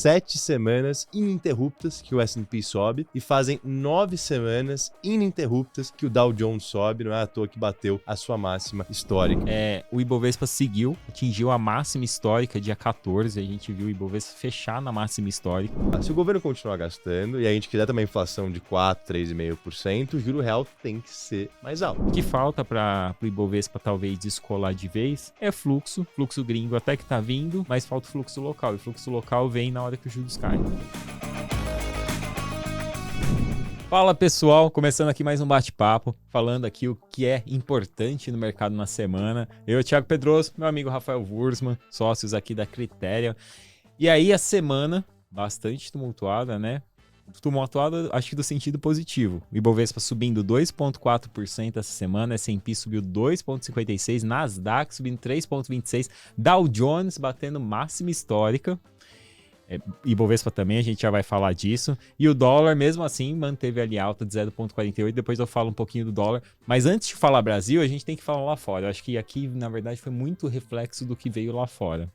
7 semanas ininterruptas que o S&P sobe e fazem 9 semanas ininterruptas que o Dow Jones sobe, não é à toa que bateu a sua máxima histórica. O Ibovespa seguiu, atingiu a máxima histórica dia 14, a gente viu o Ibovespa fechar na máxima histórica. Se o governo continuar gastando e a gente quiser também inflação de 4, 3,5%, o juro real tem que ser mais alto. O que falta para o Ibovespa talvez descolar de vez é fluxo gringo até que tá vindo, mas falta o fluxo local, e o fluxo local vem na hora que os juros caem. Fala pessoal, começando aqui mais um bate-papo, falando aqui o que é importante no mercado na semana. Eu, Thiago Pedroso, meu amigo Rafael Wurzman, sócios aqui da Critéria. E aí a semana, bastante tumultuada, né? Tumultuada, acho que do sentido positivo. O Ibovespa subindo 2,4% essa semana, S&P subiu 2,56%, Nasdaq subindo 3,26%, Dow Jones batendo máxima histórica. Ibovespa também, a gente já vai falar disso. E o dólar, mesmo assim, manteve ali alta de 0,48. Depois eu falo um pouquinho do dólar. Mas antes de falar Brasil, a gente tem que falar lá fora. Eu acho que aqui, na verdade, foi muito reflexo do que veio lá fora.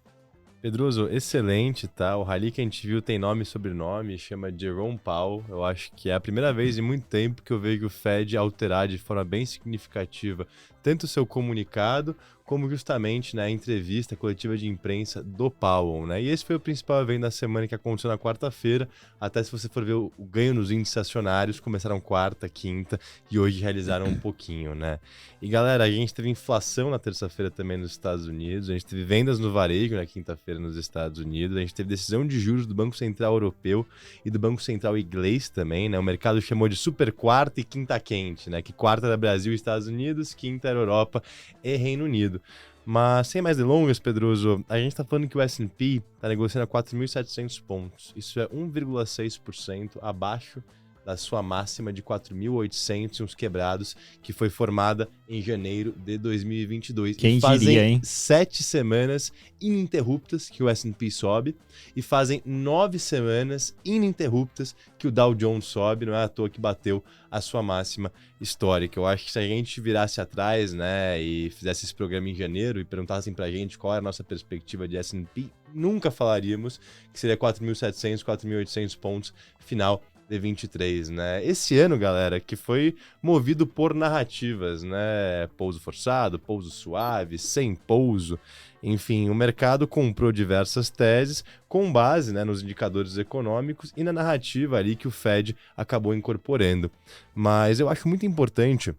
Pedroso, excelente, tá? O rally que a gente viu tem nome e sobrenome, chama Jerome Powell. Eu acho que é a primeira vez em muito tempo que eu vejo o Fed alterar de forma bem significativa tanto o seu comunicado, como justamente na entrevista coletiva de imprensa do Powell, né? E esse foi o principal evento da semana que aconteceu na quarta-feira, até se você for ver o ganho nos índices acionários, começaram quarta, quinta e hoje realizaram um pouquinho, né? E galera, a gente teve inflação na terça-feira também nos Estados Unidos, a gente teve vendas no varejo na quinta-feira nos Estados Unidos, a gente teve decisão de juros do Banco Central Europeu e do Banco Central Inglês também, né? O mercado chamou de super quarta e quinta quente, né? Que quarta era Brasil e Estados Unidos, quinta era Europa e Reino Unido. Mas sem mais delongas, Pedroso, a gente está falando que o S&P está negociando a 4.700 pontos. Isso é 1,6% abaixo da sua máxima de 4.800 e uns quebrados, que foi formada em janeiro de 2022. Quem fazem diria, hein? 7 semanas ininterruptas que o S&P sobe e fazem 9 semanas ininterruptas que o Dow Jones sobe, não é à toa que bateu a sua máxima histórica. Eu acho que se a gente virasse atrás, né, e fizesse esse programa em janeiro e perguntassem pra gente qual era a nossa perspectiva de S&P, nunca falaríamos que seria 4.700, 4.800 pontos final de 23, né? Esse ano, galera, que foi movido por narrativas, né? Pouso forçado, pouso suave, sem pouso. Enfim, o mercado comprou diversas teses com base, né, nos indicadores econômicos e na narrativa ali que o Fed acabou incorporando. Mas eu acho muito importante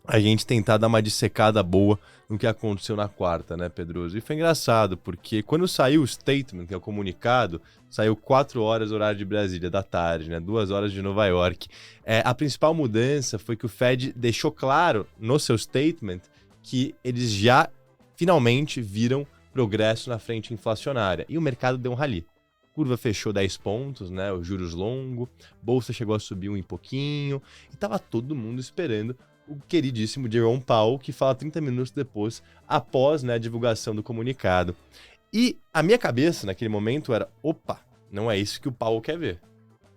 a gente tentar dar uma dissecada boa no que aconteceu na quarta, né, Pedroso? E foi engraçado, porque quando saiu o statement, que é o comunicado, saiu 4 horas horário de Brasília, da tarde, né, 2 horas de Nova York. A principal mudança foi que o Fed deixou claro no seu statement que eles já finalmente viram progresso na frente inflacionária. E o mercado deu um rally. Curva fechou 10 pontos, né, os juros longo, bolsa chegou a subir um e pouquinho, e tava todo mundo esperando o queridíssimo Jerome Powell, que fala 30 minutos depois, após, né, a divulgação do comunicado. E a minha cabeça, naquele momento, era, opa, não é isso que o Powell quer ver.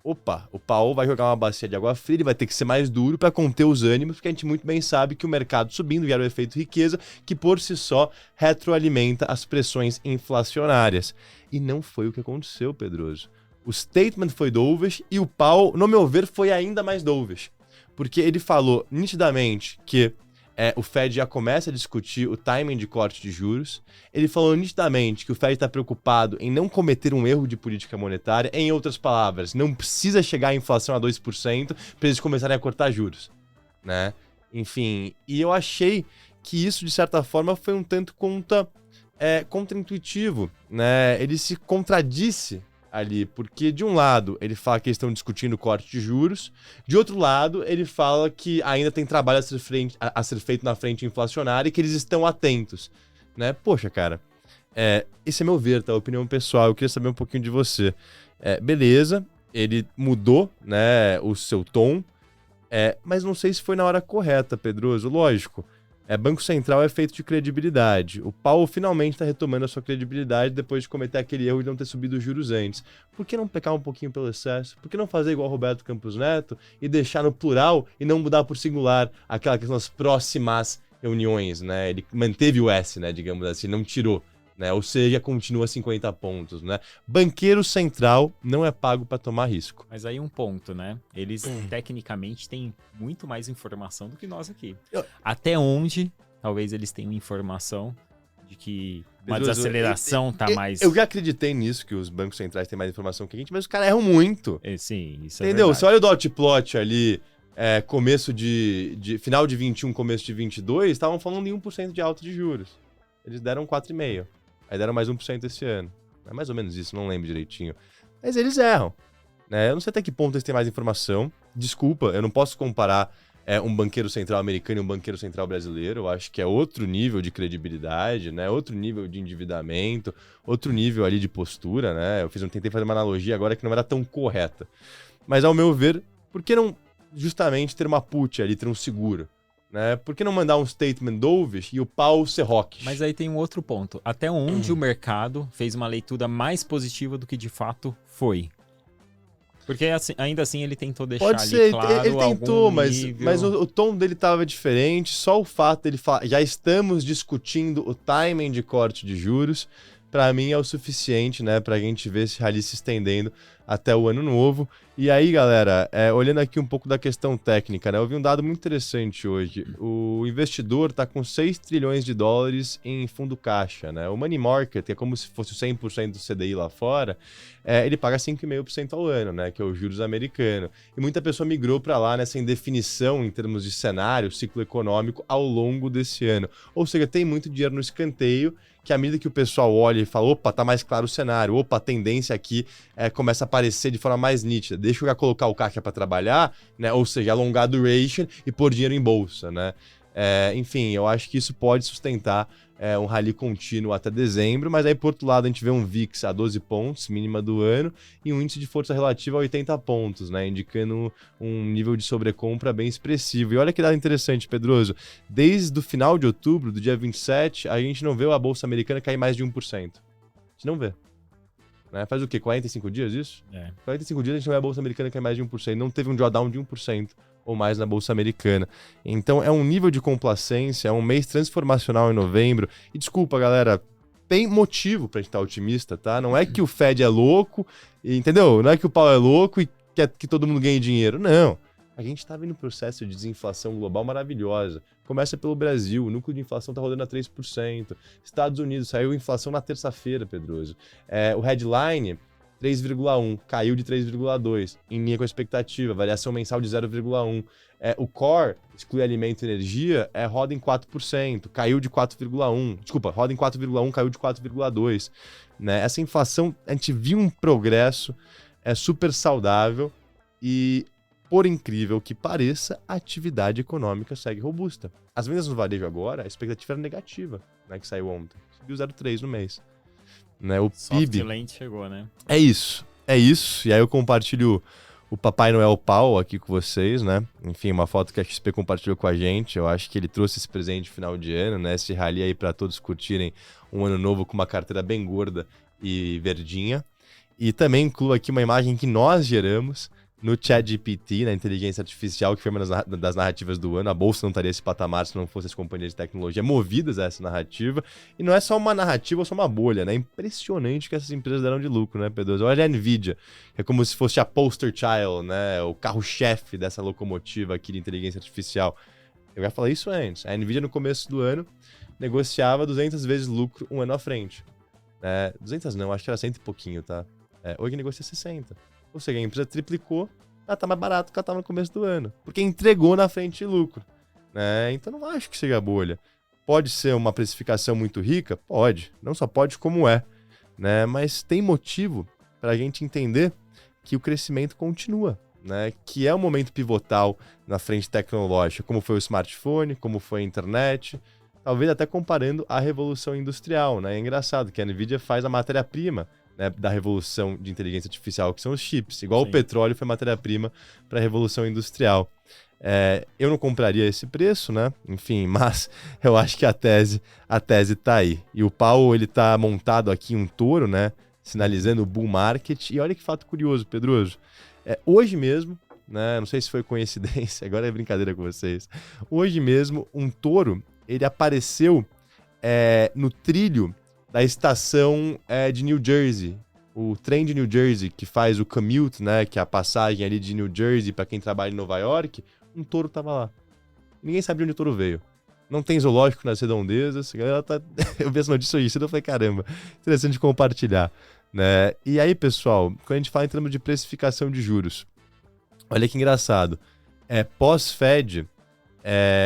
Opa, o Powell vai jogar uma bacia de água fria, ele vai ter que ser mais duro para conter os ânimos, porque a gente muito bem sabe que o mercado subindo gera o efeito riqueza, que por si só retroalimenta as pressões inflacionárias. E não foi o que aconteceu, Pedroso. O statement foi dovish e o Powell, no meu ver, foi ainda mais dovish. Porque ele falou nitidamente que o Fed já começa a discutir o timing de corte de juros. Ele falou nitidamente que o Fed está preocupado em não cometer um erro de política monetária. Em outras palavras, não precisa chegar a inflação a 2% para eles começarem a cortar juros, né? Enfim, e eu achei que isso, de certa forma, foi um tanto contraintuitivo, né? Ele se contradisse ali, porque de um lado ele fala que eles estão discutindo o corte de juros, de outro lado ele fala que ainda tem trabalho a ser feito na frente inflacionária e que eles estão atentos, né? Poxa, cara, esse é meu ver, tá? Opinião pessoal, eu queria saber um pouquinho de você. Beleza, ele mudou, né, o seu tom, mas não sei se foi na hora correta, Pedroso, lógico. Banco Central é feito de credibilidade. O Powell finalmente está retomando a sua credibilidade depois de cometer aquele erro de não ter subido os juros antes. Por que não pecar um pouquinho pelo excesso? Por que não fazer igual o Roberto Campos Neto e deixar no plural e não mudar por singular aquela questão das próximas reuniões, né? Ele manteve o S, né, digamos assim, não tirou, né? Ou seja, continua 50 pontos, né? Banqueiro central não é pago para tomar risco. Mas aí um ponto, né? Eles tecnicamente têm muito mais informação do que nós aqui. Até onde talvez eles tenham informação de que uma desaceleração tá mais... Eu já acreditei nisso, que os bancos centrais têm mais informação que a gente, mas os caras erram muito. Sim, isso entendeu? É verdade. Você olha o dot plot ali, começo final de 21, começo de 22, estavam falando em 1% de alta de juros. Eles deram 4,5%. Aí deram mais 1% esse ano. É mais ou menos isso, não lembro direitinho. Mas eles erram, né? Eu não sei até que ponto eles têm mais informação. Desculpa, eu não posso comparar um banqueiro central americano e um banqueiro central brasileiro. Eu acho que é outro nível de credibilidade, né? Outro nível de endividamento, outro nível ali de postura, né? Tentei fazer uma analogia agora que não era tão correta. Mas, ao meu ver, por que não justamente ter uma put ali, ter um seguro? Né? Por que não mandar um statement dovish e o pau ser rock? Mas aí tem um outro ponto. Até onde o mercado fez uma leitura mais positiva do que de fato foi? Porque ainda assim ele tentou deixar Pode ser, claro ele tentou, mas nível... o tom dele estava diferente. Só o fato dele falar, já estamos discutindo o timing de corte de juros, para mim é o suficiente, né, pra gente ver esse rally se estendendo até o ano novo. E aí, galera, olhando aqui um pouco da questão técnica, né, eu vi um dado muito interessante hoje. O investidor está com 6 trilhões de dólares em fundo caixa, né? O money market, que é como se fosse o 100% do CDI lá fora, ele paga 5,5% ao ano, né, que é o juros americano. E muita pessoa migrou para lá nessa indefinição em termos de cenário, ciclo econômico ao longo desse ano. Ou seja, tem muito dinheiro no escanteio, que à medida que o pessoal olha e fala, opa, tá mais claro o cenário, opa, a tendência aqui começa a aparecer de forma mais nítida. Deixa eu já colocar o caixa para trabalhar, né? Ou seja, alongar a duration e pôr dinheiro em bolsa, né? Enfim, eu acho que isso pode sustentar um rally contínuo até dezembro, mas aí, por outro lado, a gente vê um VIX a 12 pontos, mínima do ano, e um índice de força relativa a 80 pontos, né? Indicando um nível de sobrecompra bem expressivo. E olha que dado interessante, Pedroso. Desde o final de outubro, do dia 27, a gente não vê a Bolsa Americana cair mais de 1%. A gente não vê. Né? Faz o quê? 45 dias isso? 45 dias a gente não vê a Bolsa Americana cair mais de 1%. Não teve um drawdown de 1% ou mais na Bolsa Americana. Então é um nível de complacência, é um mês transformacional em novembro. E desculpa, galera, tem motivo pra gente estar otimista, tá? Não é que o Fed é louco, entendeu? Não é que o Powell é louco e quer que todo mundo ganhe dinheiro. Não. A gente tá vendo um processo de desinflação global maravilhosa. Começa pelo Brasil, o núcleo de inflação tá rodando a 3%. Estados Unidos, saiu inflação na terça-feira, Pedroso. O headline... 3,1, caiu de 3,2, em linha com a expectativa, variação mensal de 0,1. O core, exclui alimento e energia, roda em 4%, caiu de 4,1. Desculpa, roda em 4,1, caiu de 4,2. Né? Essa inflação, a gente viu um progresso super saudável e, por incrível que pareça, a atividade econômica segue robusta. As vendas no varejo agora, a expectativa era negativa, né, que saiu ontem. Subiu 0,3 no mês. Né, o PIB Softland chegou, né? É isso. E aí eu compartilho o Papai Noel Pau aqui com vocês, né? Enfim, uma foto que a XP compartilhou com a gente. Eu acho que ele trouxe esse presente no final de ano, né? Esse rally aí para todos curtirem um ano novo com uma carteira bem gorda e verdinha. E também incluo aqui uma imagem que nós geramos no ChatGPT, na inteligência artificial, que foi uma das narrativas do ano. A bolsa não estaria esse patamar se não fosse as companhias de tecnologia movidas a essa narrativa. E não é só uma narrativa ou só uma bolha, né? É impressionante que essas empresas deram de lucro, né, Pedro? Olha a Nvidia, que é como se fosse a poster child, né? O carro-chefe dessa locomotiva aqui de inteligência artificial. Eu já falei isso antes. A Nvidia, no começo do ano, negociava 200 vezes lucro um ano à frente. 200 não, acho que era 100 e pouquinho, tá? Hoje negocia 60. Ou seja, a empresa triplicou, ela tá mais barato que ela tava no começo do ano. Porque entregou na frente de lucro. Né? Então não acho que seja bolha. Pode ser uma precificação muito rica? Pode. Não só pode, como é. Né? Mas tem motivo para a gente entender que o crescimento continua. Né? Que é um momento pivotal na frente tecnológica, como foi o smartphone, como foi a internet. Talvez até comparando a revolução industrial. Né? É engraçado que a Nvidia faz a matéria-prima, né, da revolução de inteligência artificial, que são os chips. Igual Sim. O petróleo foi matéria-prima para a revolução industrial. Eu não compraria esse preço, né? Enfim, mas eu acho que a tese tá aí. E o Powell, ele tá montado aqui um touro, né? Sinalizando o bull market. E olha que fato curioso, Pedroso. Hoje mesmo, né? Não sei se foi coincidência, agora é brincadeira com vocês. Hoje mesmo, um touro, ele apareceu no trilho da estação de New Jersey. O trem de New Jersey, que faz o commute, né, que é a passagem ali de New Jersey para quem trabalha em Nova York, um touro tava lá. Ninguém sabe de onde o touro veio. Não tem zoológico nas redondezas. Eu vi essa notícia hoje cedo, eu falei, caramba, interessante de compartilhar. Né? E aí, pessoal, quando a gente fala em termos de precificação de juros, olha que engraçado. Pós-Fed,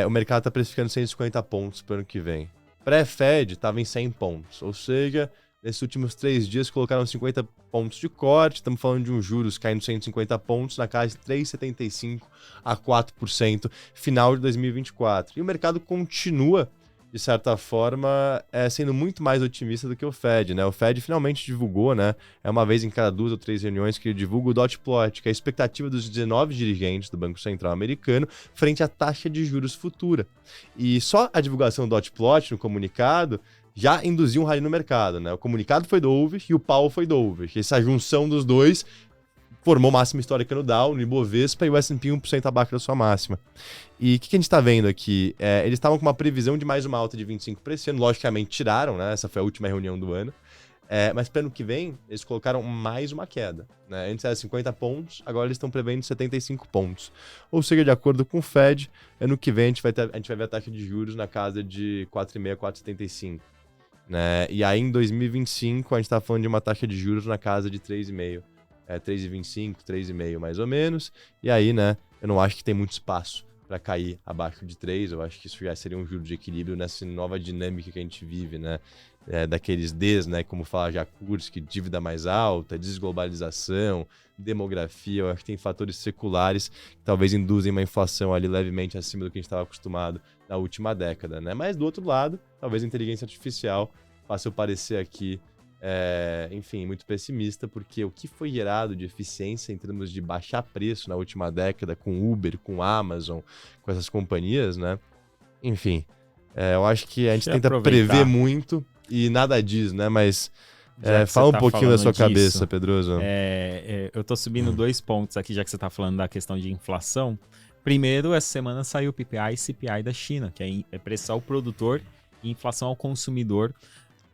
o mercado está precificando 150 pontos para o ano que vem. Pré-Fed estava em 100 pontos. Ou seja, nesses últimos 3 dias colocaram 50 pontos de corte. Estamos falando de uns juros caindo 150 pontos na casa de 3,75% a 4% final de 2024. E o mercado continua, de certa forma, sendo muito mais otimista do que o Fed, né? O Fed finalmente divulgou, né? É uma vez em cada 2 ou 3 reuniões que ele divulga o dot plot, que é a expectativa dos 19 dirigentes do Banco Central americano frente à taxa de juros futura. E só a divulgação do dot plot no comunicado já induziu um rally no mercado, né? O comunicado foi dovish e o Powell foi dovish. Essa junção dos dois formou máxima histórica no Dow, no Ibovespa e o S&P 1% abaixo da sua máxima. E o que a gente está vendo aqui? Eles estavam com uma previsão de mais uma alta de 25 para esse ano, logicamente tiraram, né? Essa foi a última reunião do ano. Mas para o ano que vem, eles colocaram mais uma queda. Né? Antes era 50 pontos, agora eles estão prevendo 75 pontos. Ou seja, de acordo com o Fed, ano que vem a gente vai ver a taxa de juros na casa de 4,5 a 4,75. Né? E aí em 2025 a gente está falando de uma taxa de juros na casa de 3,5. 3,25, 3,5 mais ou menos. E aí, né, eu não acho que tem muito espaço para cair abaixo de 3. Eu acho que isso já seria um juro de equilíbrio nessa nova dinâmica que a gente vive, né? Daqueles Ds, né, como fala já Kurski, dívida mais alta, desglobalização, demografia. Eu acho que tem fatores seculares que talvez induzem uma inflação ali levemente acima do que a gente estava acostumado na última década, né? Mas do outro lado, talvez a inteligência artificial faça eu parecer aqui enfim, muito pessimista, porque o que foi gerado de eficiência em termos de baixar preço na última década com Uber, com Amazon, com essas companhias, né? Enfim, eu acho que a gente tenta prever muito e nada diz, né? Mas fala um pouquinho da sua cabeça, Pedroso. Eu tô subindo 2 pontos aqui, já que você tá falando da questão de inflação. Primeiro, essa semana saiu o PPI e CPI da China, que é preço ao produtor e inflação ao consumidor,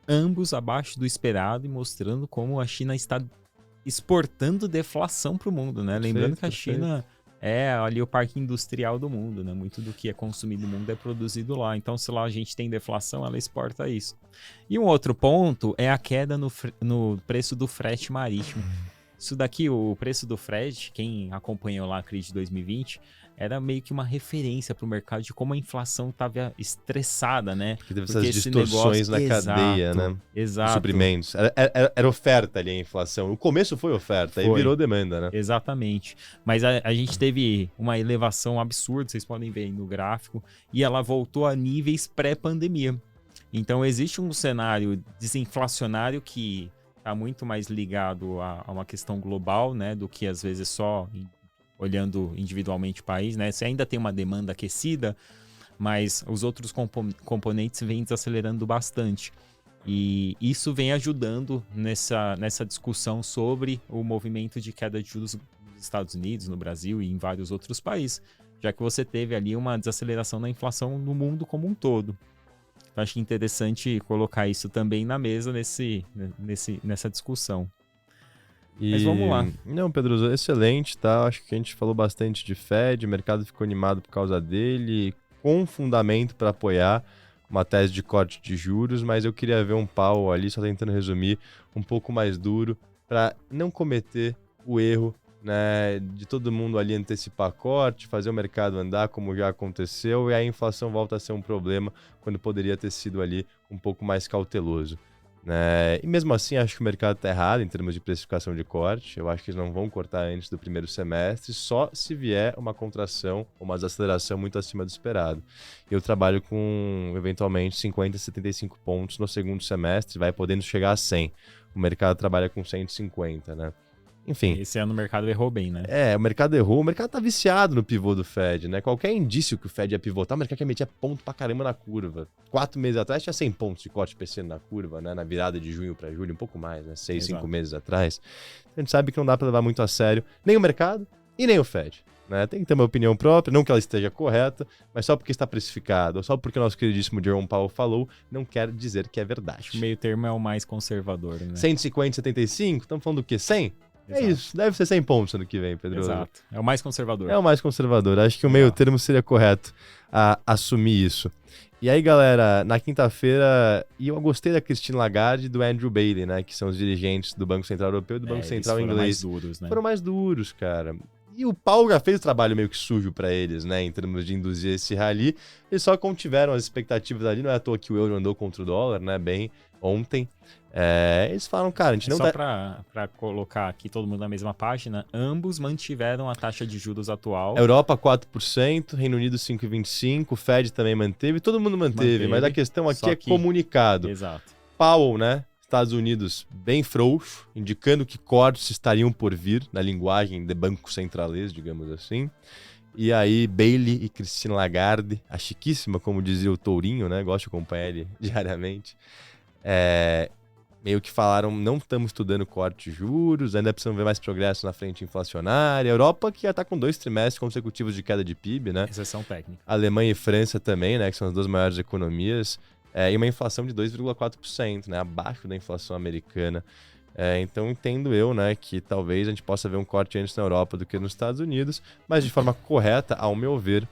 ambos abaixo do esperado e mostrando como a China está exportando deflação para o mundo, né? Lembrando que a China é ali o parque industrial do mundo, né? Muito do que é consumido no mundo é produzido lá. Então, se lá a gente tem deflação, ela exporta isso. E um outro ponto é a queda no preço do frete marítimo. Isso daqui, o preço do frete, quem acompanhou lá a crise de 2020, era meio que uma referência para o mercado de como a inflação estava estressada, né? Que teve essas distorções na cadeia, né? Exato. Suprimentos. Era oferta ali a inflação. No começo foi oferta, aí virou demanda, né? Exatamente. Mas a gente teve uma elevação absurda, vocês podem ver aí no gráfico, e ela voltou a níveis pré-pandemia. Então existe um cenário desinflacionário que está muito mais ligado a uma questão global, né? Do que às vezes só olhando individualmente o país, né? Você ainda tem uma demanda aquecida, mas os outros componentes vêm desacelerando bastante. E isso vem ajudando nessa discussão sobre o movimento de queda de juros nos Estados Unidos, no Brasil e em vários outros países, já que você teve ali uma desaceleração da inflação no mundo como um todo. Então, acho interessante colocar isso também na mesa nessa discussão. Mas vamos lá. Não, Pedro, excelente, tá? Acho que a gente falou bastante de Fed, o mercado ficou animado por causa dele, com fundamento para apoiar uma tese de corte de juros, mas eu queria ver um Powell ali, só tentando resumir, um pouco mais duro, para não cometer o erro, né, de todo mundo ali antecipar corte, fazer o mercado andar como já aconteceu, e a inflação volta a ser um problema quando poderia ter sido ali um pouco mais cauteloso. E mesmo assim, acho que o mercado está errado em termos de precificação de corte. Eu acho que eles não vão cortar antes do primeiro semestre, só se vier uma contração ou uma desaceleração muito acima do esperado. Eu trabalho com, eventualmente, 50, 75 pontos no segundo semestre, vai podendo chegar a 100. O mercado trabalha com 150, né? Enfim. Esse ano o mercado errou bem, né? O mercado errou. O mercado tá viciado no pivô do Fed, né? Qualquer indício que o Fed ia pivotar, o mercado quer meter ponto pra caramba na curva. 4 meses atrás tinha 100 pontos de corte PC na curva, né? Na virada de junho pra julho, um pouco mais, né? 6, 5 meses atrás. A gente sabe que não dá pra levar muito a sério nem o mercado e nem o Fed, né? Tem que ter uma opinião própria, não que ela esteja correta, mas só porque está precificado, ou só porque o nosso queridíssimo Jerome Powell falou, não quer dizer que é verdade. O meio termo é o mais conservador, né? 150, 75, estamos falando do quê? 100? Exato. É isso, deve ser 100 pontos ano que vem, Pedro. Exato, é o mais conservador. É o mais conservador, acho que o meio termo seria correto a assumir isso. E aí, galera, na quinta-feira, e eu gostei da Christine Lagarde e do Andrew Bailey, né, que são os dirigentes do Banco Central Europeu e do Banco Central Inglês. Foram mais duros, né? Foram mais duros, cara. E o Paulo já fez o trabalho meio que sujo pra eles, né, em termos de induzir esse rally. Eles só contiveram as expectativas ali, não é à toa que o euro andou contra o dólar, né, bem ontem. Eles falaram, cara, a gente não só dá... pra colocar aqui todo mundo na mesma página, ambos mantiveram a taxa de juros atual. Europa 4%, Reino Unido 5,25%, o Fed também manteve, todo mundo manteve, mas a questão aqui é comunicado. Exato. Powell, né, Estados Unidos bem frouxo, indicando que cortes estariam por vir, na linguagem de banco centralês, digamos assim. E aí, Bailey e Christine Lagarde, a chiquíssima, como dizia o Tourinho, né, gosto de acompanhar ele diariamente, meio que falaram, não estamos estudando corte de juros, ainda precisamos ver mais progresso na frente inflacionária. A Europa que já está com 2 trimestres consecutivos de queda de PIB, né? Recessão técnica. Alemanha e França também, né? Que são as duas maiores economias. E uma inflação de 2,4%, né? Abaixo da inflação americana. Então entendo eu, né, que talvez a gente possa ver um corte antes na Europa do que nos Estados Unidos, mas de forma correta, ao meu ver,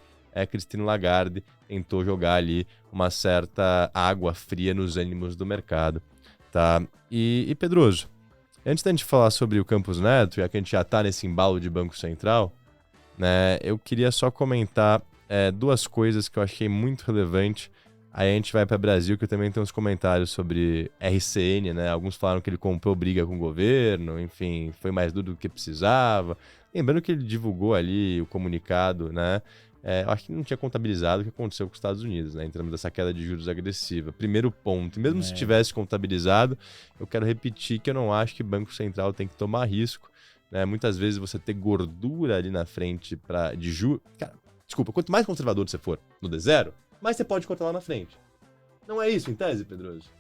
Christine Lagarde tentou jogar ali uma certa água fria nos ânimos do mercado. Tá. E Pedroso, antes da gente falar sobre o Campus Neto, já que a gente já tá nesse embalo de Banco Central, né, eu queria só comentar duas coisas que eu achei muito relevante. Aí a gente vai para Brasil, que eu também tenho uns comentários sobre RCN, né? Alguns falaram que ele comprou briga com o governo, enfim, foi mais duro do que precisava. Lembrando que ele divulgou ali o comunicado, né? Eu acho que não tinha contabilizado o que aconteceu com os Estados Unidos, né, em termos dessa queda de juros agressiva. Primeiro ponto, e mesmo se tivesse contabilizado, eu quero repetir que eu não acho que o Banco Central tem que tomar risco, né? Muitas vezes você ter gordura ali na frente de juros... Cara, desculpa, quanto mais conservador você for no D0, mais você pode cortar lá na frente. Não é isso, em tese, Pedroso?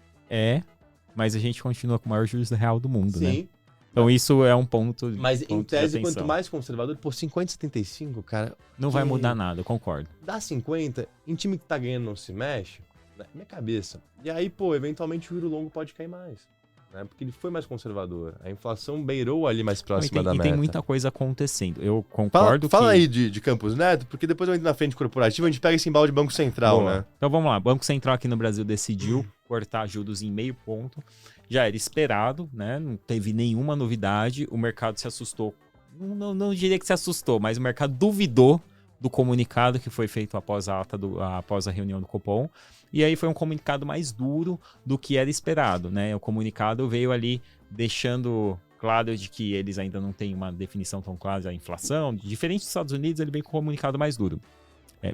Mas a gente continua com o maior juros real do mundo, Sim. né? Então isso é um ponto. Mas em tese, quanto mais conservador, por 50,75, cara. Não vai mudar nada, eu concordo. Dá 50, em time que tá ganhando não se mexe, né? Minha cabeça. E aí, pô, eventualmente o juro longo pode cair mais. Né? Porque ele foi mais conservador. A inflação beirou ali mais próxima da meta. E tem muita coisa acontecendo. Eu concordo Fala aí de Campus Neto, porque depois eu entro na frente corporativa, a gente pega esse embalo de Banco Central, né? Então vamos lá. Banco Central aqui no Brasil decidiu cortar juros em 0,5 ponto. Já era esperado, né? Não teve nenhuma novidade. O mercado se assustou. Não diria que se assustou, mas o mercado duvidou do comunicado que foi feito após a reunião do Copom. E aí foi um comunicado mais duro do que era esperado, né? O comunicado veio ali deixando claro de que eles ainda não têm uma definição tão clara da inflação. Diferente dos Estados Unidos, ele veio com um comunicado mais duro.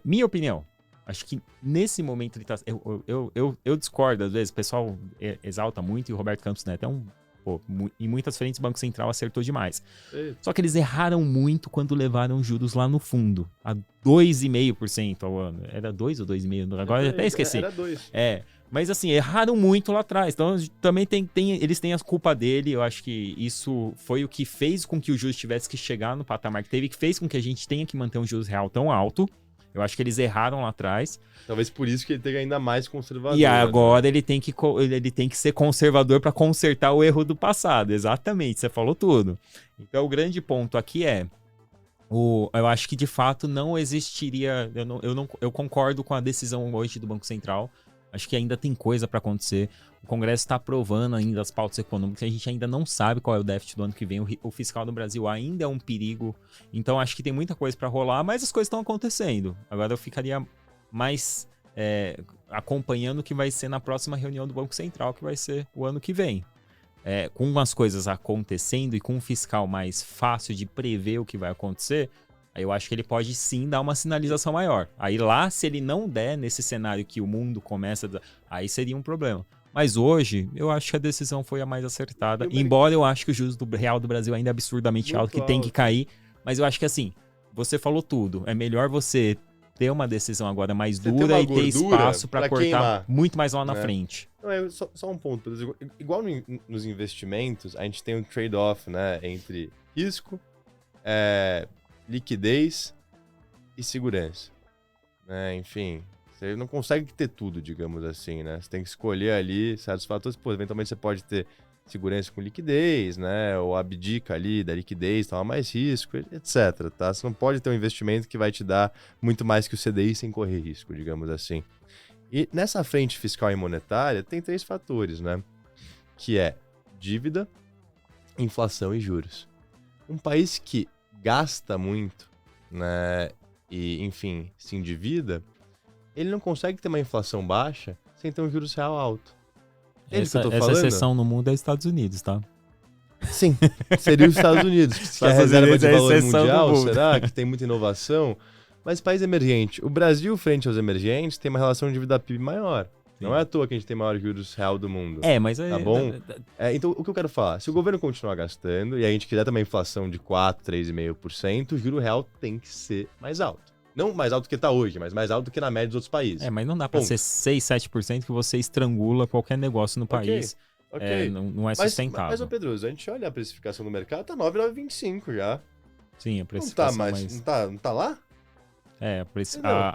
Minha opinião. Acho que nesse momento ele tá... Eu discordo, às vezes, o pessoal exalta muito e o Roberto Campos Neto em muitas frentes o Banco Central acertou demais. Só que eles erraram muito quando levaram juros lá no fundo, a 2,5% ao ano. Era 2 ou 2,5%? Agora eu até esqueci. Era 2. Mas assim, erraram muito lá atrás. Então também eles têm a culpa dele. Eu acho que isso foi o que fez com que o juros tivesse que chegar no patamar que teve, que fez com que a gente tenha que manter um juros real tão alto. Eu acho que eles erraram lá atrás. Talvez por isso que ele tenha ainda mais conservador. E agora, né? ele tem que ser conservador para consertar o erro do passado. Exatamente, você falou tudo. Então o grande ponto aqui eu acho que de fato não existiria... Eu concordo com a decisão hoje do Banco Central. Acho que ainda tem coisa para acontecer. O Congresso está aprovando ainda as pautas econômicas. A gente ainda não sabe qual é o déficit do ano que vem. O fiscal do Brasil ainda é um perigo. Então, acho que tem muita coisa para rolar, mas as coisas estão acontecendo. Agora, eu ficaria mais acompanhando o que vai ser na próxima reunião do Banco Central, que vai ser o ano que vem. Com as coisas acontecendo e com um fiscal mais fácil de prever o que vai acontecer, aí eu acho que ele pode sim dar uma sinalização maior. Aí lá, se ele não der nesse cenário que o mundo começa, aí seria um problema. Mas hoje, eu acho que a decisão foi a mais acertada. Embora eu acho que o juros real do Brasil ainda é absurdamente alto, que tem que cair. Mas eu acho que assim, você falou tudo. É melhor você ter uma decisão agora mais dura e ter espaço para cortar queimar, muito mais lá na frente. Não, só um ponto. Igual nos investimentos, a gente tem um trade-off, né, entre risco, liquidez e segurança. Né? Enfim, você não consegue ter tudo, digamos assim, né? Você tem que escolher ali certos fatores. Pô, eventualmente você pode ter segurança com liquidez, né? Ou abdica ali da liquidez, toma mais risco, etc. Tá? Você não pode ter um investimento que vai te dar muito mais que o CDI sem correr risco, digamos assim. E nessa frente fiscal e monetária tem 3 fatores, né? Que é dívida, inflação e juros. Um país que gasta muito, né? E, enfim, se endivida, ele não consegue ter uma inflação baixa sem ter um juros real alto. Entende o que eu tô Essa falando? exceção no mundo é Estados Unidos, tá? Sim, seria os Estados Unidos, que é a Estados reserva Unidos de é a valor exceção do mundial, mundo. será? Que tem muita inovação. Mas país emergente, o Brasil, frente aos emergentes, tem uma relação de dívida PIB maior. Não é à toa que a gente tem o maior juros real do mundo. Mas... Tá bom? Então, o que eu quero falar? Se o governo continuar gastando e a gente quiser também inflação de 4%, 3,5%, o juro real tem que ser mais alto. Não mais alto do que está hoje, mas mais alto do que na média dos outros países. Mas não dá pra ser 6, 7% que você estrangula qualquer negócio no país. Ok. Não é sustentável. Mas, ô Pedroso, a gente olha a precificação do mercado, tá 9,925 já. Sim, a precificação Não tá lá?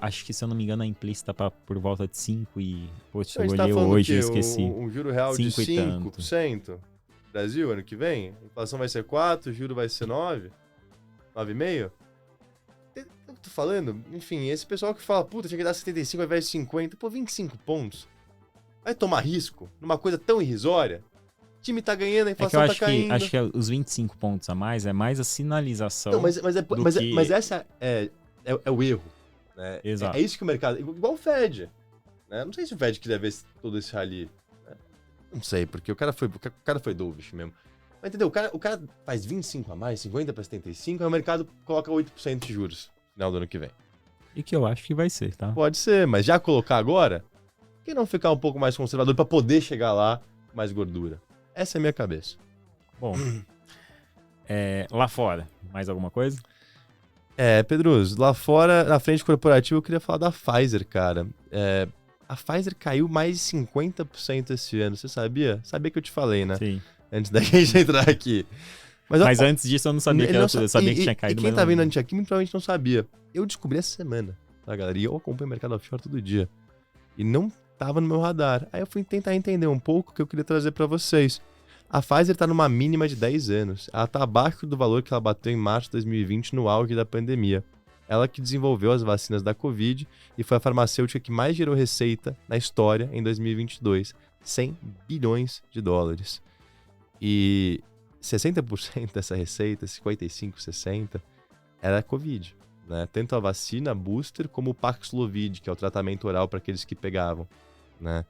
Acho que, se eu não me engano, a implícita tá por volta de 5 e... Poxa, Então, eu a gente tá olhei falando hoje e que esqueci. um juro real de 5 e tanto. 5%. Brasil, ano que vem, a inflação vai ser 4, o juro vai ser 9, 9,5. Eu tô falando, enfim, esse pessoal que fala, puta, tinha que dar 75 ao invés de 50, pô, 25 pontos. Vai tomar risco numa coisa tão irrisória? O time tá ganhando, a inflação tá caindo. Acho que os 25 pontos a mais é mais a sinalização. Não, mas essa é o erro. Né? Exato. É isso que o mercado... Igual o Fed. Né? Não sei se o Fed queria ver todo esse rally. Né? Não sei, porque o cara foi dovish mesmo. Mas entendeu? O cara faz 25 a mais, 50 para 75, aí o mercado coloca 8% de juros no final do ano que vem. E que eu acho que vai ser, tá? Pode ser, mas já colocar agora, por que não ficar um pouco mais conservador para poder chegar lá com mais gordura? Essa é a minha cabeça. Bom, lá fora, mais alguma coisa? Pedroso, lá fora, na frente corporativa, eu queria falar da Pfizer, cara. A Pfizer caiu mais de 50% esse ano, você sabia? Sabia que eu te falei, né? Sim. Antes da gente entrar aqui. Mas antes disso eu não sabia que eu sabia que tinha caído. E quem tá vindo antes aqui, muito provavelmente não sabia. Eu descobri essa semana, tá, galera? E eu acompanho o mercado offshore todo dia. E não tava no meu radar. Aí eu fui tentar entender um pouco o que eu queria trazer pra vocês. A Pfizer tá numa mínima de 10 anos. Ela tá abaixo do valor que ela bateu em março de 2020, no auge da pandemia. Ela que desenvolveu as vacinas da Covid e foi a farmacêutica que mais gerou receita na história em 2022. 100 bilhões de dólares. E 60% dessa receita, 55%, 60%, era Covid. Né? Tanto a vacina booster como o Paxlovid, que é o tratamento oral para aqueles que pegavam. Né?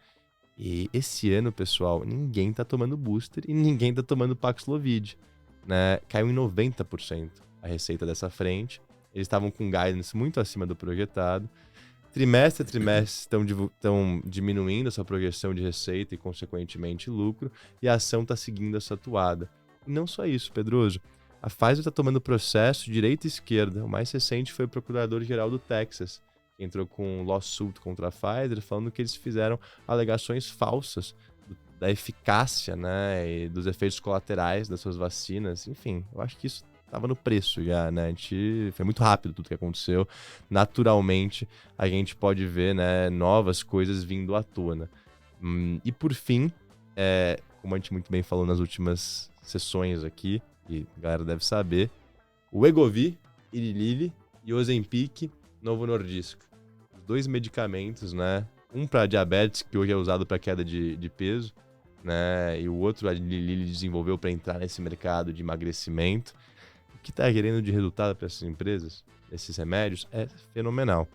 E esse ano, pessoal, ninguém tá tomando booster e ninguém tá tomando Paxlovid. Né? Caiu em 90% a receita dessa frente. Eles estavam com guidance muito acima do projetado. Trimestre a trimestre estão diminuindo a sua projeção de receita e, consequentemente, lucro. E a ação está seguindo essa toada. E não só isso, Pedroso. A Pfizer está tomando processo direita e esquerda. O mais recente foi o procurador-geral do Texas, que entrou com um lawsuit contra a Pfizer, falando que eles fizeram alegações falsas da eficácia, né, e dos efeitos colaterais das suas vacinas. Enfim, eu acho que isso estava no preço já, né? Foi muito rápido tudo que aconteceu. Naturalmente, a gente pode ver, né, novas coisas vindo à tona. E por fim, como a gente muito bem falou nas últimas sessões aqui, e a galera deve saber, o Wegovy, Irilili e Ozempic, Novo Nordisk. Os 2 medicamentos, né? Um para diabetes, que hoje é usado para queda de peso, né? E o outro a Irilili desenvolveu para entrar nesse mercado de emagrecimento. O que está querendo de resultado para essas empresas, esses remédios, é fenomenal.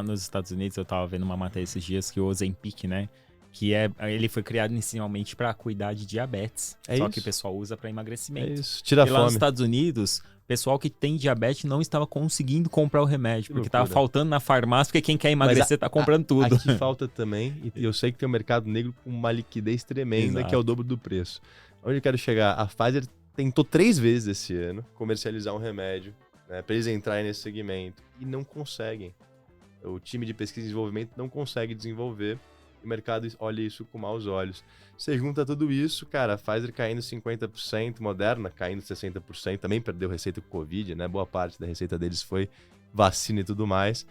Nos Estados Unidos, eu estava vendo uma matéria esses dias que o Ozempic, né? Ele foi criado inicialmente para cuidar de diabetes. Só que o pessoal usa para emagrecimento. É isso, tira a fome. Lá nos Estados Unidos, o pessoal que tem diabetes não estava conseguindo comprar o remédio, porque estava faltando na farmácia, porque quem quer emagrecer está comprando tudo. Aqui falta também, e eu sei que tem um mercado negro com uma liquidez tremenda, que é o dobro do preço. Onde eu quero chegar? A Pfizer tentou 3 vezes esse ano comercializar um remédio, né, para eles entrarem nesse segmento, e não conseguem. O time de pesquisa e desenvolvimento não consegue desenvolver. o mercado olha isso com maus olhos. Você junta tudo isso, cara, Pfizer caindo 50%, Moderna caindo 60%, também perdeu receita com Covid, né? Boa parte da receita deles foi vacina e tudo mais.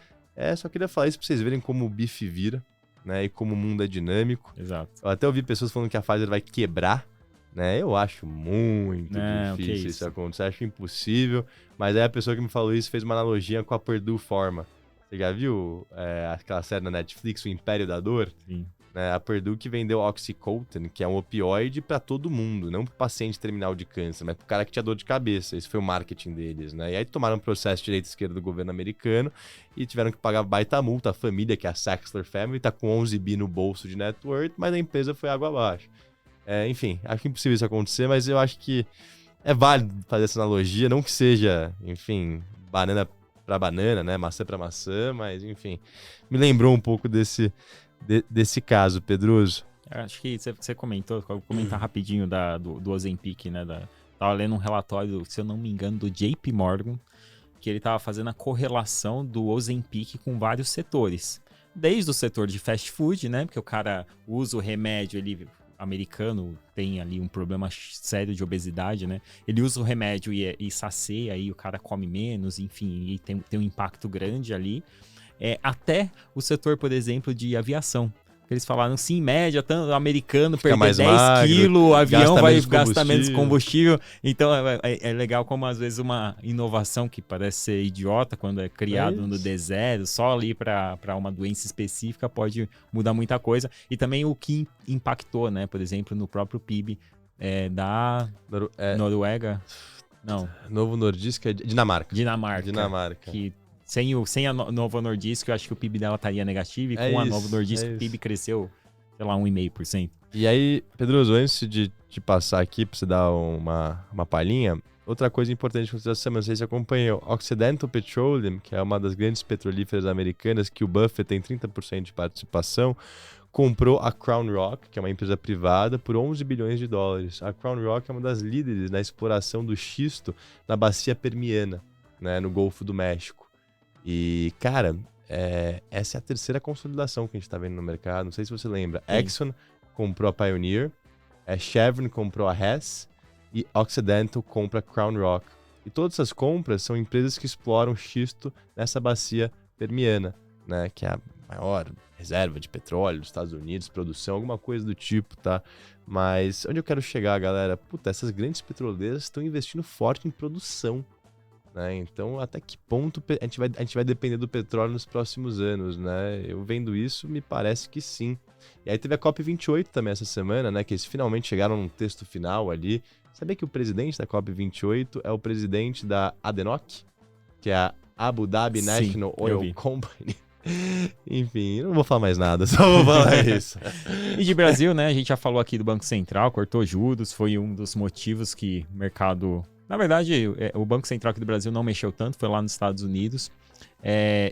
Só queria falar isso pra vocês verem como o bife vira, né? E como o mundo é dinâmico. Exato. Eu até ouvi pessoas falando que a Pfizer vai quebrar, né? Eu acho muito difícil isso acontecer, acho impossível. Mas aí a pessoa que me falou isso fez uma analogia com a Purdue Pharma. Você já viu aquela série na Netflix, O Império da Dor? Sim. A Purdue que vendeu Oxycontin, que é um opioide pra todo mundo, não pro paciente terminal de câncer, mas pro cara que tinha dor de cabeça. Esse foi o marketing deles, né? E aí tomaram um processo de direita e esquerda do governo americano e tiveram que pagar baita multa. A família, que é a Sackler Family, tá com 11 bi no bolso de net worth, mas a empresa foi água abaixo. Enfim, acho impossível isso acontecer, mas eu acho que é válido fazer essa analogia, não que seja, enfim, banana pra banana, né? Maçã pra maçã, mas enfim, me lembrou um pouco desse caso, Pedroso. Acho que você comentou, vou comentar rapidinho do Ozempic, né? Tava lendo um relatório, se eu não me engano, do JP Morgan, que ele tava fazendo a correlação do Ozempic com vários setores. Desde o setor de fast food, né? Porque o cara usa o remédio, ele americano tem ali um problema sério de obesidade, né? Ele usa o remédio e sacia, aí o cara come menos, enfim, e tem um impacto grande ali. Até o setor, por exemplo, de aviação. Eles falaram, sim, em média, tanto o americano perder 10 quilos, o avião vai gastar menos combustível. Então, é legal como, às vezes, uma inovação que parece ser idiota quando é criado no D0, só ali para uma doença específica, pode mudar muita coisa. E também o que impactou, né? Por exemplo, no próprio PIB da Noruega. Não. Novo Nordisk é Dinamarca. Dinamarca. Que sem a Novo Nordisk, eu acho que o PIB dela estaria negativo, e com a Novo Nordisk o PIB cresceu, sei lá, 1,5%. E aí, Pedroso, antes de passar aqui para você dar uma palhinha, outra coisa importante que você não sei se acompanhou, Occidental Petroleum, que é uma das grandes petrolíferas americanas, que o Buffett tem 30% de participação, comprou a Crown Rock, que é uma empresa privada, por 11 bilhões de dólares. A Crown Rock é uma das líderes na exploração do xisto na bacia permiana, né, no Golfo do México. E, cara, essa é a terceira consolidação que a gente tá vendo no mercado. Não sei se você lembra. Sim. Exxon comprou a Pioneer, Chevron comprou a Hess e Occidental compra a Crown Rock. E todas essas compras são empresas que exploram xisto nessa bacia permiana, né? Que é a maior reserva de petróleo dos Estados Unidos, produção, alguma coisa do tipo, tá? Mas onde eu quero chegar, galera? Puta, essas grandes petroleiras estão investindo forte em produção. Então, até que ponto a gente vai depender do petróleo nos próximos anos, né? Eu vendo isso, me parece que sim. E aí teve a COP28 também essa semana, né? Que eles finalmente chegaram num texto final ali. Sabia que o presidente da COP28 é o presidente da ADNOC? Que é a Abu Dhabi National Oil Company. Enfim, não vou falar mais nada, só vou falar isso. E de Brasil, né? A gente já falou aqui do Banco Central, cortou juros, foi um dos motivos que o mercado... Na verdade, o Banco Central aqui do Brasil não mexeu tanto, foi lá nos Estados Unidos.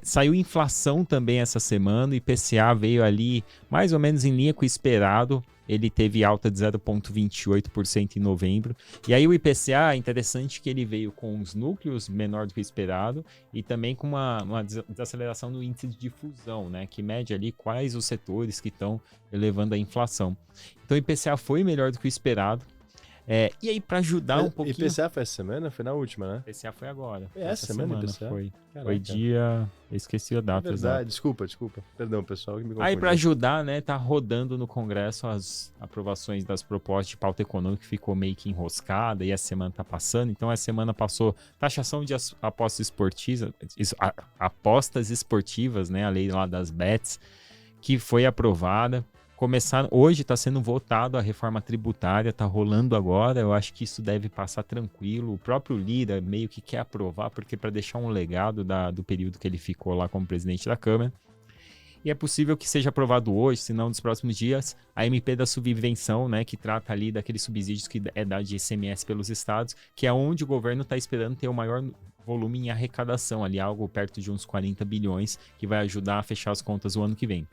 Saiu inflação também essa semana, o IPCA veio ali mais ou menos em linha com o esperado. Ele teve alta de 0,28% em novembro. E aí o IPCA, é interessante que ele veio com os núcleos menor do que o esperado e também com uma desaceleração no índice de difusão, né, que mede ali quais os setores que estão elevando a inflação. Então o IPCA foi melhor do que o esperado. E aí, para ajudar um pouquinho... IPCA foi essa semana? Foi na última, né? IPCA foi agora. Foi essa semana IPCA? Foi dia... Eu esqueci a data. É verdade, desculpa. Perdão, pessoal, que me confundi. Aí, para ajudar, né, tá rodando no Congresso as aprovações das propostas de pauta econômica, que ficou meio que enroscada, e a semana tá passando. Então, a semana passou taxação de apostas esportivas, né, a lei lá das bets, que foi aprovada. Hoje está sendo votado a reforma tributária, está rolando agora, eu acho que isso deve passar tranquilo. O próprio Lira meio que quer aprovar, porque para deixar um legado do período que ele ficou lá como presidente da Câmara. E é possível que seja aprovado hoje, se não nos próximos dias, a MP da subvenção, né, que trata ali daqueles subsídios que é dado de ICMS pelos estados, que é onde o governo está esperando ter o maior volume em arrecadação, ali algo perto de uns 40 bilhões, que vai ajudar a fechar as contas o ano que vem.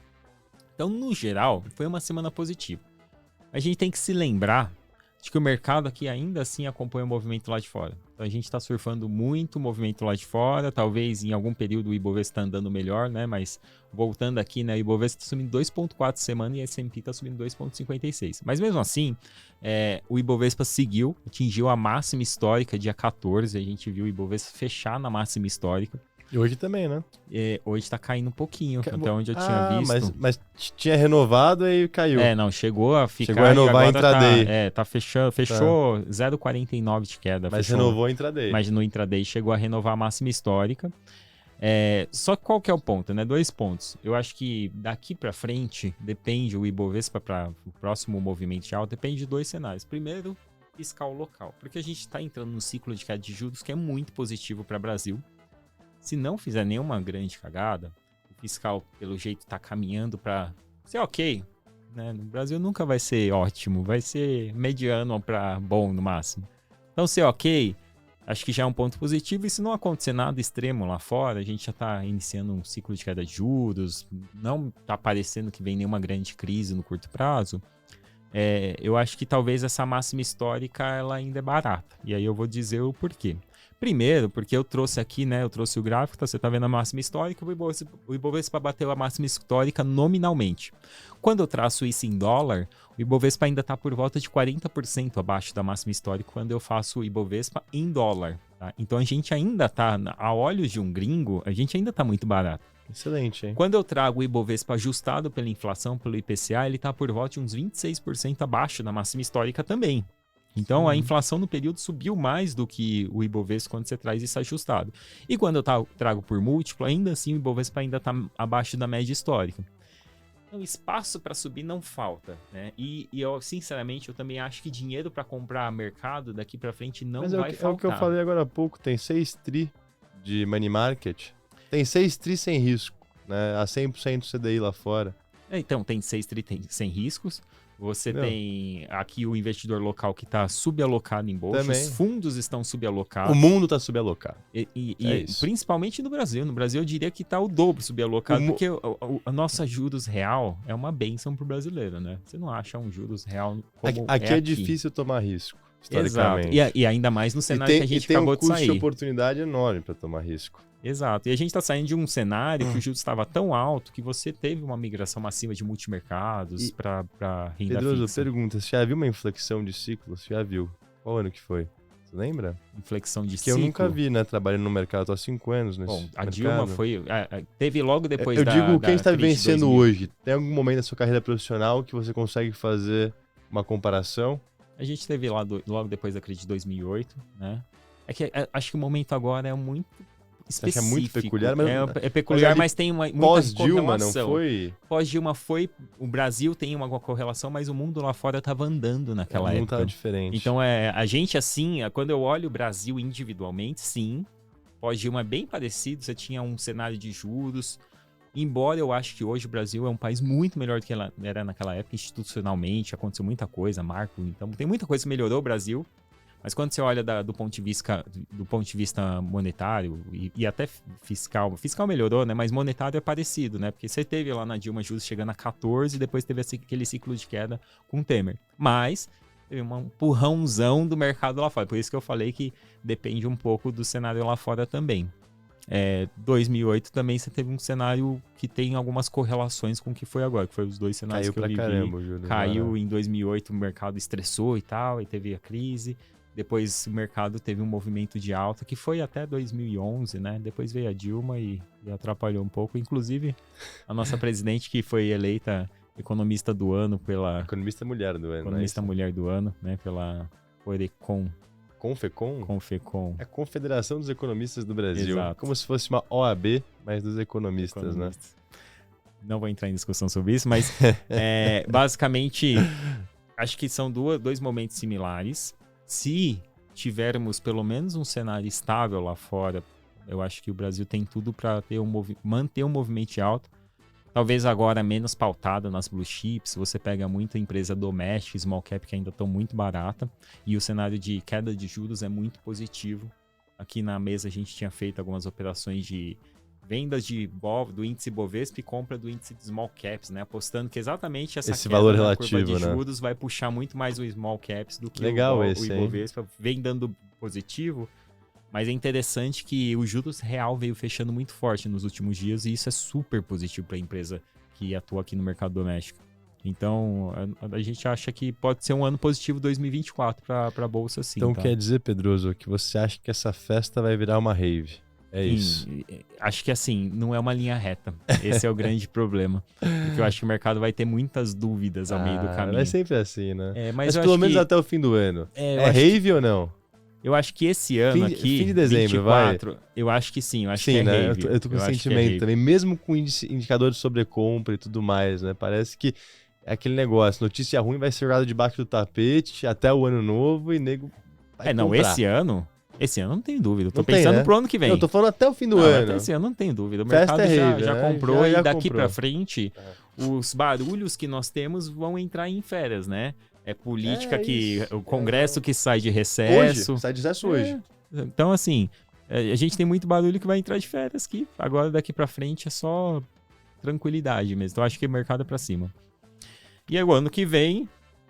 Então, no geral, foi uma semana positiva. A gente tem que se lembrar Acho que o mercado aqui ainda assim acompanha o movimento lá de fora. Então a gente está surfando muito o movimento lá de fora. Talvez em algum período o Ibovespa está andando melhor, né? Mas voltando aqui, né? O Ibovespa está subindo 2,4 semana e a S&P está subindo 2,56. Mas mesmo assim, o Ibovespa seguiu, atingiu a máxima histórica dia 14. A gente viu o Ibovespa fechar na máxima histórica. E hoje também, né? Hoje está caindo um pouquinho, até onde eu tinha visto. Mas tinha renovado e caiu. Não, chegou a ficar. Chegou a renovar e em intraday. Fechou 0,49 de queda. Mas fechou, renovou em intraday. Mas no intraday chegou a renovar a máxima histórica. Só que qual que é o ponto, né? 2 pontos. Eu acho que daqui para frente, depende o Ibovespa para o próximo movimento de alta, depende de 2 cenários. Primeiro, fiscal local. Porque a gente está entrando num ciclo de queda de juros que é muito positivo para o Brasil. Se não fizer nenhuma grande cagada, o fiscal, pelo jeito, está caminhando para ser ok. Né? No Brasil nunca vai ser ótimo, vai ser mediano para bom no máximo. Então, ser ok, acho que já é um ponto positivo. E se não acontecer nada extremo lá fora, a gente já está iniciando um ciclo de queda de juros, não está parecendo que vem nenhuma grande crise no curto prazo. Eu acho que talvez essa máxima histórica ela ainda é barata. E aí eu vou dizer o porquê. Primeiro, porque eu trouxe aqui, né? Eu trouxe o gráfico, você está vendo a máxima histórica, o Ibovespa bateu a máxima histórica nominalmente. Quando eu traço isso em dólar, o Ibovespa ainda está por volta de 40% abaixo da máxima histórica quando eu faço o Ibovespa em dólar. Tá? Então a gente ainda está, a olhos de um gringo, a gente ainda está muito barato. Excelente, hein? Quando eu trago o Ibovespa ajustado pela inflação, pelo IPCA, ele está por volta de uns 26% abaixo da máxima histórica também. Então, a inflação no período subiu mais do que o Ibovespa quando você traz isso ajustado. E quando eu trago por múltiplo, ainda assim o Ibovespa ainda está abaixo da média histórica. Então, espaço para subir não falta, né? E eu, sinceramente, eu também acho que dinheiro para comprar mercado daqui para frente não vai faltar. É o que eu falei agora há pouco, tem 6 tri de money market, tem 6 tri sem risco, né? A 100% CDI lá fora. Então, tem 6 tri sem riscos. Você tem aqui o investidor local que está subalocado em bolsa. Também. Os fundos estão suballocados. O mundo está subalocado. E principalmente no Brasil. No Brasil eu diria que está o dobro subalocado, porque a nossa juros real é uma bênção para o brasileiro, né? Você não acha um juros real como aqui é difícil tomar risco, historicamente. Exato. E ainda mais no cenário que a gente acabou de sair. E tem um custo de oportunidade enorme para tomar risco. Exato. E a gente está saindo de um cenário que o juros estava tão alto que você teve uma migração massiva de multimercados para renda Pedroso, fixa. pergunta, você já viu uma inflexão de ciclo? Você já viu? Qual ano que foi? Você lembra? Inflexão de que ciclo? Eu nunca vi, né? Trabalhando no mercado, tô há 5 anos nesse mercado. A Dilma foi... teve logo depois Eu digo, quem está crise de vivenciando 2000. hoje, tem algum momento da sua carreira profissional que você consegue fazer uma comparação? A gente teve logo depois da crise de 2008, né? Acho que o momento agora é muito específico. Você acha muito peculiar? Mas, é peculiar, mas tem muita pós-Dilma, correlação. não foi? Pós-Dilma foi... O Brasil tem uma correlação, mas o mundo lá fora estava andando naquela época. O mundo estava diferente. Então, a gente, assim, quando eu olho o Brasil individualmente, sim, pós-Dilma é bem parecido. Você tinha um cenário de juros. Embora eu acho que hoje o Brasil é um país muito melhor do que era naquela época, institucionalmente, aconteceu muita coisa, marco. Então, tem muita coisa que melhorou o Brasil. Mas quando você olha do ponto de vista monetário e até fiscal melhorou, né? Mas monetário é parecido, né? Porque você teve lá na Dilma juros chegando a 14 e depois teve aquele ciclo de queda com o Temer. Mas teve um empurrãozão do mercado lá fora. Por isso que eu falei que depende um pouco do cenário lá fora também. 2008 também você teve um cenário que tem algumas correlações com o que foi agora, que foi os 2 cenários que eu vivi. Caramba, Júlio. Caiu em 2008, o mercado estressou e tal, e teve a crise. Depois o mercado teve um movimento de alta, que foi até 2011, né? Depois veio a Dilma e atrapalhou um pouco. Inclusive, a nossa presidente, que foi eleita economista do ano pela... Economista mulher do ano, Economista mulher do ano, né? Pela Orecon. Confecon? Confecon. É a Confederação dos Economistas do Brasil. Exato. Como se fosse uma OAB, mas dos economistas, né? Não vou entrar em discussão sobre isso, mas basicamente, acho que são dois momentos similares. Se tivermos pelo menos um cenário estável lá fora, eu acho que o Brasil tem tudo para manter um movimento alto. Talvez agora menos pautada nas blue chips, você pega muita empresa doméstica, small cap, que ainda estão muito barata, e o cenário de queda de juros é muito positivo. Aqui na mesa a gente tinha feito algumas operações de vendas do índice Bovespa e compra do índice de small caps, né? Apostando que exatamente essa Esse queda valor na relativo, curva de né? juros vai puxar muito mais o small caps do que Legal o esse, hein? Ibovespa. Vem dando positivo, mas é interessante que o juros real veio fechando muito forte nos últimos dias e isso é super positivo para a empresa que atua aqui no mercado doméstico. Então, a gente acha que pode ser um ano positivo 2024 para a Bolsa, sim. Então tá? quer dizer, Pedroso, que você acha que essa festa vai virar uma rave? É isso. Acho que assim, não é uma linha reta. Esse é o grande problema. Porque eu acho que o mercado vai ter muitas dúvidas ao meio do caminho. É sempre assim, né? Mas eu pelo acho menos que, até o fim do ano. eu É acho rave ou não? Eu acho que esse ano aqui, fim de dezembro, 24, eu acho que sim, eu acho que é né? rave. Eu tô com Eu esse acho que é sentimento rave. também, mesmo com indicador de sobrecompra e tudo mais, né? Parece que é aquele negócio, notícia ruim vai ser jogada debaixo do tapete até o ano novo e nego vai Não, comprar. esse ano não tem dúvida. Eu tô Não tem, pensando né? pro ano que vem. Eu tô falando até o fim do Não, ano. até esse ano não tem dúvida. O Festa mercado é rave, já né? comprou Já e daqui comprou. pra frente, os barulhos que nós temos vão entrar em férias, né? É política o Congresso que sai de recesso. Hoje, sai de recesso hoje. Então, assim, a gente tem muito barulho que vai entrar de férias que agora daqui pra frente é só tranquilidade mesmo. Então, acho que o mercado é pra cima. E aí, o ano que vem,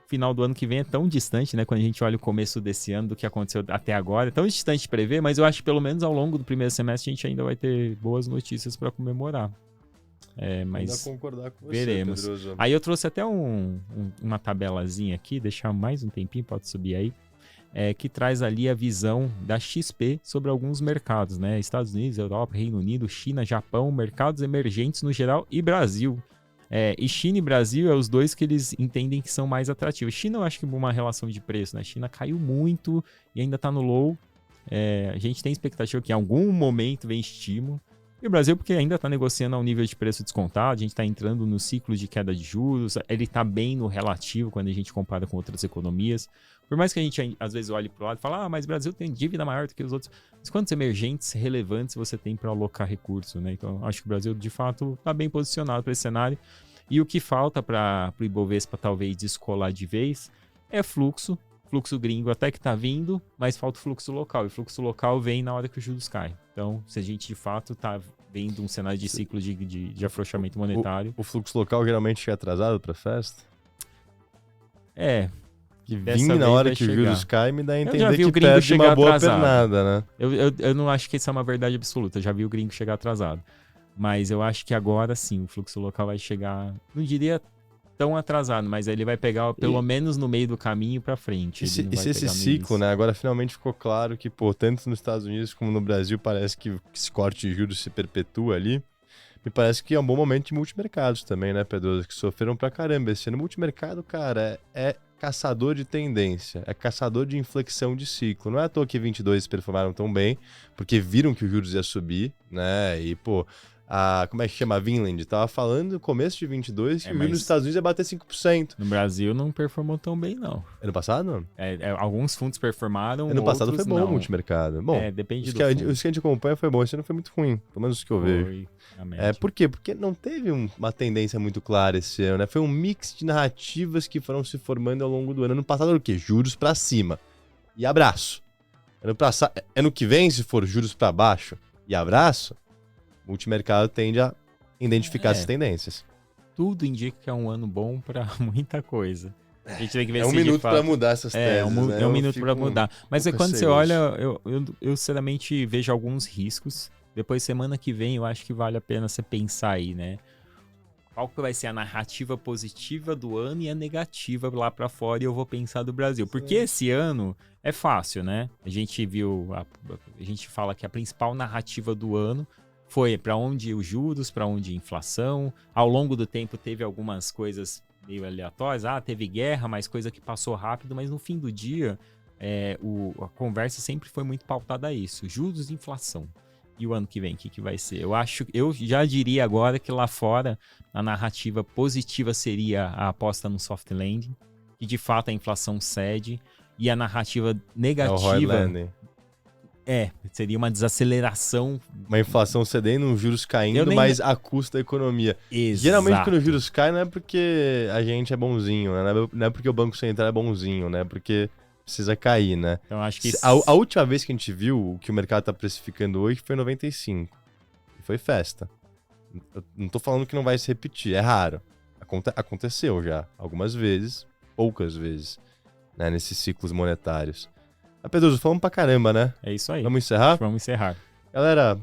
final do ano que vem é tão distante, né? Quando a gente olha o começo desse ano do que aconteceu até agora, é tão distante de prever, mas eu acho que pelo menos ao longo do primeiro semestre a gente ainda vai ter boas notícias para comemorar. Mas ainda concordar com você, veremos. Pedroso. Aí eu trouxe até uma tabelazinha aqui, deixar mais um tempinho, pode subir aí, que traz ali a visão da XP sobre alguns mercados, né? Estados Unidos, Europa, Reino Unido, China, Japão, mercados emergentes no geral e Brasil. E China e Brasil é os dois que eles entendem que são mais atrativos. China eu acho que uma relação de preço, né? China caiu muito e ainda tá no low. A gente tem expectativa que em algum momento vem estímulo. E o Brasil porque ainda está negociando a um nível de preço descontado, a gente está entrando no ciclo de queda de juros, ele está bem no relativo quando a gente compara com outras economias. Por mais que a gente às vezes olhe para o lado e fale, mas o Brasil tem dívida maior do que os outros. Mas quantos emergentes relevantes você tem para alocar recurso, né? Então, acho que o Brasil, de fato, está bem posicionado para esse cenário. E o que falta para o Ibovespa talvez descolar de vez é fluxo. Fluxo gringo até que está vindo, mas falta o fluxo local. E o fluxo local vem na hora que os juros caem. Então, se a gente de fato está vendo um cenário de ciclo de afrouxamento monetário... O fluxo local geralmente chega atrasado para a festa? Que vinha na hora que os juros caem, me dá a entender que perde uma boa pernada, né? Eu não acho que isso é uma verdade absoluta. Eu já vi o gringo chegar atrasado. Mas eu acho que agora sim, o fluxo local vai chegar... Não diria tão atrasado, mas ele vai pegar pelo menos no meio do caminho para frente. E se esse ciclo, né? Agora finalmente ficou claro que, tanto nos Estados Unidos como no Brasil, parece que esse corte de juros se perpetua ali. Me parece que é um bom momento de multimercados também, né, Pedro? Que sofreram pra caramba esse ano. Multimercado, cara, é caçador de tendência, é caçador de inflexão de ciclo. Não é à toa que 22 performaram tão bem, porque viram que os juros ia subir, né? E, como é que chama? A Vinland tava falando no começo de 22 que o juros nos Estados Unidos ia bater 5%. No Brasil não performou tão bem, não. Ano passado? Alguns fundos performaram, ano passado foi bom não. O multimercado. Bom, depende do fundo. Os que a gente acompanha foi bom. Esse ano foi muito ruim, pelo menos os que eu vejo. Por quê? Porque não teve uma tendência muito clara esse ano, né? Foi um mix de narrativas que foram se formando ao longo do ano. Ano passado era o quê? Juros pra cima. E abraço. Ano que vem, se for juros pra baixo e abraço, o multimercado tende a identificar essas tendências. Tudo indica que é um ano bom para muita coisa. A gente tem que ver um minuto para mudar essas teses, né? É um minuto para mudar. Mas quando você olha, eu sinceramente vejo alguns riscos. Depois, semana que vem, eu acho que vale a pena você pensar aí, né? Qual que vai ser a narrativa positiva do ano e a negativa lá para fora, e eu vou pensar do Brasil. Porque esse ano é fácil, né? A gente viu, a gente fala que a principal narrativa do ano foi para onde os juros, para onde a inflação. Ao longo do tempo teve algumas coisas meio aleatórias. Teve guerra, mas coisa que passou rápido. Mas no fim do dia, a conversa sempre foi muito pautada a isso. Juros e inflação. E o ano que vem, o que vai ser? Eu já diria agora que lá fora a narrativa positiva seria a aposta no soft landing, que de fato a inflação cede. E a narrativa negativa... seria uma desaceleração. Uma inflação cedendo, uns juros caindo, mas a custa da economia. Exato. Geralmente quando os juros caem não é porque a gente é bonzinho, né? Não é porque o Banco Central é bonzinho, né? Porque precisa cair, né? Então acho que... A última vez que a gente viu o que o mercado está precificando hoje foi 95. foi festa. Eu não tô falando que não vai se repetir, é raro. Aconteceu já, algumas vezes, poucas vezes, né, nesses ciclos monetários. Pedroso, falamos pra caramba, né? É isso aí. Vamos encerrar? Vamos encerrar. Galera,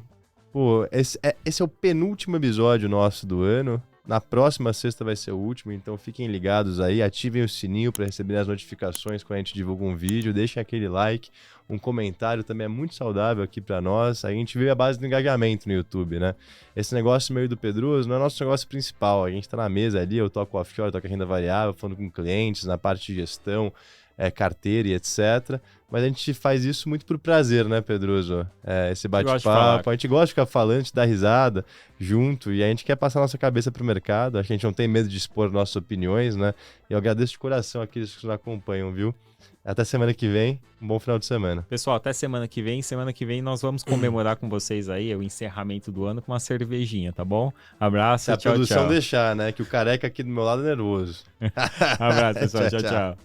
pô, esse é o penúltimo episódio nosso do ano. Na próxima sexta vai ser o último, então fiquem ligados aí, ativem o sininho para receber as notificações quando a gente divulga um vídeo, deixem aquele like, um comentário também é muito saudável aqui para nós. A gente vê a base do engajamento no YouTube, né? Esse negócio meio do Pedroso não é nosso negócio principal, a gente tá na mesa ali, eu toco offshore, toco a renda variável, falando com clientes, na parte de gestão, carteira e etc. Mas a gente faz isso muito por prazer, né, Pedroso? Esse bate-papo. A gente gosta de ficar falando, de dar risada junto, e a gente quer passar nossa cabeça pro mercado. A gente não tem medo de expor nossas opiniões, né? E eu agradeço de coração aqueles que nos acompanham, viu? Até semana que vem. Um bom final de semana. Pessoal, até semana que vem. Semana que vem nós vamos comemorar com vocês aí o encerramento do ano com uma cervejinha, tá bom? Abraço, tchau, tchau. Se a produção deixar, né? Que o careca aqui do meu lado é nervoso. Abraço, pessoal. Tchau, tchau.